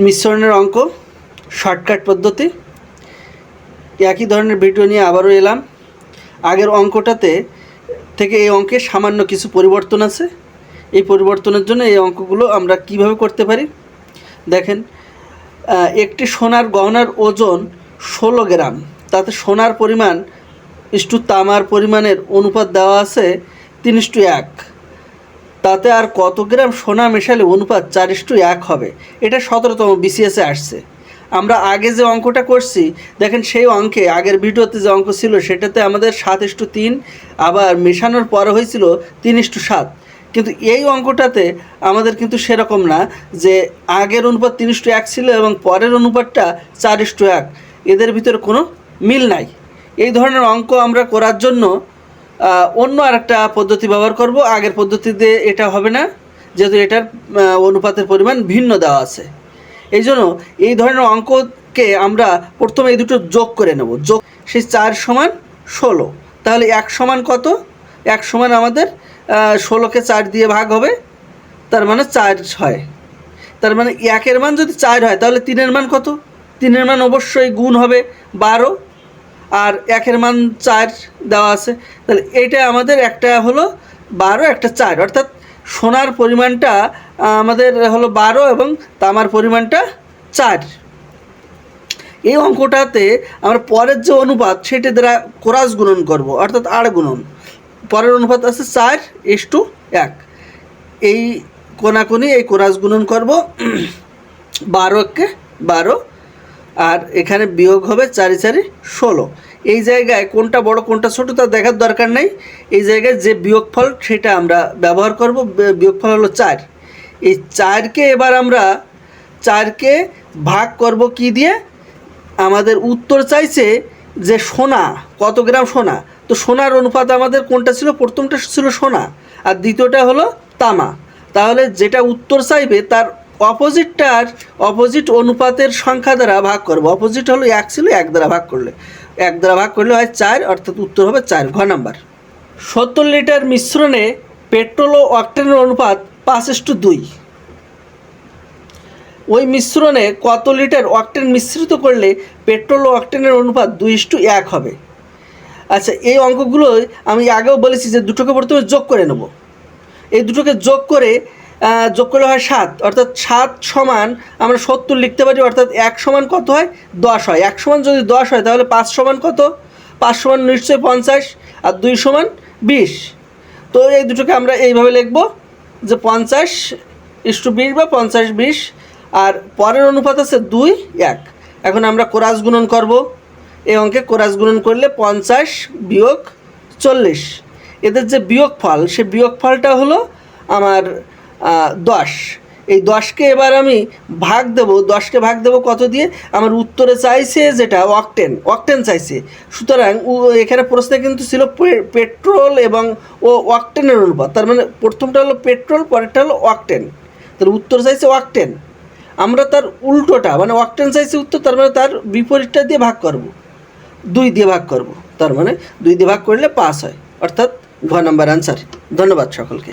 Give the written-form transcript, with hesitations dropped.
মিশ্রণের অঙ্ক শর্টকাট পদ্ধতি। একই ধরনের ভিডিও নিয়ে আবারও এলাম। আগের অঙ্কটাতে থেকে এই অঙ্কে সামান্য কিছু পরিবর্তন আছে। এই পরিবর্তনের জন্য এই অঙ্কগুলো আমরা কিভাবে করতে পারি দেখেন। একটি সোনার গহনার ওজন 16 গ্রাম, তাতে সোনার পরিমাণ ইস্টু তামার পরিমাণের অনুপাত দেওয়া আছে 3:1। তাতে আর কত গ্রাম সোনা মেশালে অনুপাত 4:1 হবে। এটা 17তম বিসিএসে আসছে। আমরা আগে যে অঙ্কটা করছি দেখেন, সেই অঙ্কে আগের ভিডিওতে যে অঙ্ক ছিল সেটাতে আমাদের 7:3, আবার মেশানোর পরে হয়েছিল 3:7। কিন্তু এই অঙ্কটাতে আমাদের কিন্তু সেরকম না যে আগের অনুপাত 3:1 ছিল এবং পরের অনুপাতটা 4:1। এদের ভিতরে কোনো মিল নাই। এই ধরনের অঙ্ক আমরা করার জন্য অন্য আরেকটা পদ্ধতি ব্যবহার করব। আগের পদ্ধতিতে এটা হবে না, যেহেতু এটার অনুপাতের পরিমাণ ভিন্ন দেওয়া আছে। এই জন্য এই ধরনের অঙ্ককে আমরা প্রথমে এই দুটো যোগ করে নেব। যোগ সেই 4 = 16। তাহলে 1 সমান কত? 1 সমান আমাদের 16কে 4 দিয়ে ভাগ হবে, তার মানে 4 হয়। তার মানে 1-এর মান যদি 4 হয় তাহলে 3-এর মান কত? 3-এর মান অবশ্যই গুণ হবে 12, আর 1-এর মান 4 দেওয়া আছে। তাহলে এইটা আমাদের একটা হলো 12, একটা 4, অর্থাৎ সোনার পরিমাণটা আমাদের হলো 12 এবং তামার পরিমাণটা 4। এই অঙ্কটাতে আমরা পরের যে অনুপাত সেটা দ্বারা ক্রস গুণন করব, অর্থাৎ আড় গুণন। পরের অনুপাত আছে 4:1। এই কোনাকুনি এই ক্রস গুণন করব, 12-কে 12, আর এখানে বিয়োগ হবে 4 × 16। এই জায়গায় কোনটা বড় কোনটা ছোট তা দেখার দরকার নেই। এই জায়গায় যে বিয়োগফল সেটা আমরা ব্যবহার করব। বিয়োগফল হলো 4। এই 4কে এবার আমরা 4কে ভাগ করব কি দিয়ে? আমাদের উত্তর চাইছে যে সোনা কত গ্রাম সোনা। তো সোনার অনুপাত আমাদের কোনটা ছিল? প্রথমটা ছিল সোনা আর দ্বিতীয়টা হলো তামা। তাহলে যেটা উত্তর চাইবে তার অপোজিট অনুপাতের সংখ্যা দ্বারা ভাগ করব। অপোজিট হলো 1 ছিল, 1 দ্বারা ভাগ করলে 1 দ্বারা ভাগ করলে হয় 4, অর্থাৎ উত্তর হবে 4, ঘ নাম্বার। 70 লিটার মিশ্রণে পেট্রোল ও অক্টেনের অনুপাত 5:2। ওই মিশ্রণে কত লিটার অক্টেন মিশ্রিত করলে পেট্রোল ও অক্টেনের অনুপাত 2:1 হবে? আচ্ছা, এই অঙ্কগুলো আমি আগেও বলেছি যে দুটোকে প্রথমে যোগ করে নেব। এই দুটোকে যোগ করলে হয় 7, অর্থাৎ 7 সমান আমরা 70 লিখতে পারি, অর্থাৎ 1 সমান কত হয়? 10 হয়। 1 সমান যদি 10 হয় তাহলে 5 সমান কত? 5 সমান নিশ্চয়ই 50, আর 2 সমান 20। তো এই দুটোকে আমরা এইভাবে লিখব যে 50:20 বা 50:20, আর পরের অনুপাত আছে 2:1। এখন আমরা ক্রস গুণন করব। এই অঙ্কে ক্রস গুণন করলে 50 - 40, এদের যে বিয়োগফল সে বিয়োগফলটা হলো আমার 10। এই 10কে এবার আমি ভাগ দেব। 10কে ভাগ দেব কত দিয়ে? আমার উত্তরে চাইছে যেটা অক্টেন চাইছে। সুতরাং এখানে প্রশ্নে কিন্তু ছিল পেট্রোল এবং অক্টেনের অনুপাত। তার মানে প্রথমটা হলো পেট্রোল, পরেরটা হলো অক্টেন। তাহলে উত্তর চাইছে অক্টেন। আমরা তার উল্টোটা মানে অক্টেন চাইছে উত্তর, তার মানে তার বিপরীতটা দিয়ে ভাগ করব, 2 দিয়ে ভাগ করব। তার মানে 2 দিয়ে ভাগ করলে 5 হয়, অর্থাৎ ঘ নাম্বার আনসার। ধন্যবাদ সকলকে।